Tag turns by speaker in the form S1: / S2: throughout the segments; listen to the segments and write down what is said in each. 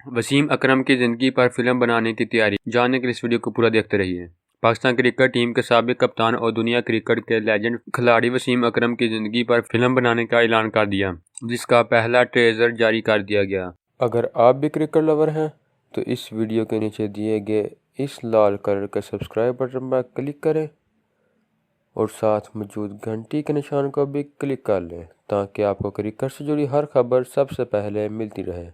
S1: वसीम अकरम की ज़िंदगी पर फिल्म बनाने की तैयारी। जानने के लिए इस वीडियो को पूरा देखते रहिए। पाकिस्तान क्रिकेट टीम के साबिक कप्तान और दुनिया क्रिकेट के लेजेंड खिलाड़ी वसीम अकरम की ज़िंदगी पर फिल्म बनाने का ऐलान कर दिया, जिसका पहला ट्रेलर जारी कर दिया गया।
S2: अगर आप भी क्रिकेट लवर हैं तो इस वीडियो के नीचे दिए गए इस लाल कलर के सब्सक्राइब बटन पर क्लिक करें और साथ मौजूद घंटी के निशान को भी क्लिक कर लें ताकि आपको क्रिकेट से जुड़ी हर खबर सबसे पहले मिलती रहे।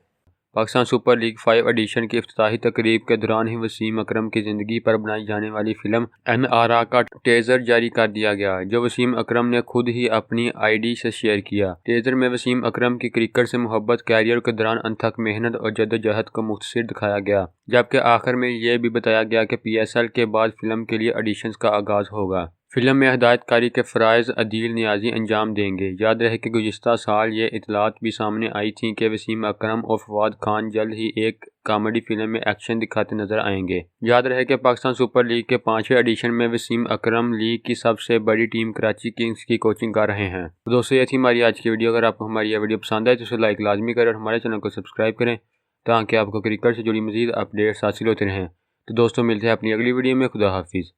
S1: पाकिस्तान सुपर लीग 5 एडिशन की इफ्तिताही तकरीब के दौरान ही वसीम अकरम की ज़िंदगी पर बनाई जाने वाली फिल्म NRA का टेज़र जारी कर दिया गया, जो वसीम अकरम ने खुद ही अपनी ID से शेयर किया। टेज़र में वसीम अकरम की क्रिकेट से मोहब्बत, कैरियर के दौरान अनथक मेहनत और जद्दोजहद को मुख्तसर दिखाया गया, जबकि आखिर में यह भी बताया गया कि PSL के बाद फिल्म के लिए ऑडिशंस का आगाज़ होगा। फिल्म में हिदायतकारी के फ़राइज़ अदील नियाज़ी अंजाम देंगे। याद रहे कि गुज़िश्ता साल ये इतलात भी सामने आई थी कि वसीम अकरम और फवाद खान जल्द ही एक कॉमेडी फिल्म में एक्शन दिखाते नजर आएंगे। याद रहे कि पाकिस्तान सुपर लीग के 5वें एडिशन में वसीम अकरम लीग की सबसे बड़ी टीम कराची किंग्स की कोचिंग कर रहे हैं। तो दोस्तों, ये थी हमारी आज की वीडियो। अगर आपको हमारी यह वीडियो पसंद आए तो उसे लाइक लाजमी करें और हमारे चैनल को सब्सक्राइब करें ताकि आपको क्रिकेट से जुड़ी मज़ीद अपडेट्स हासिल होते रहें। तो दोस्तों, मिलते हैं अपनी अगली वीडियो में। खुदा हाफिज़।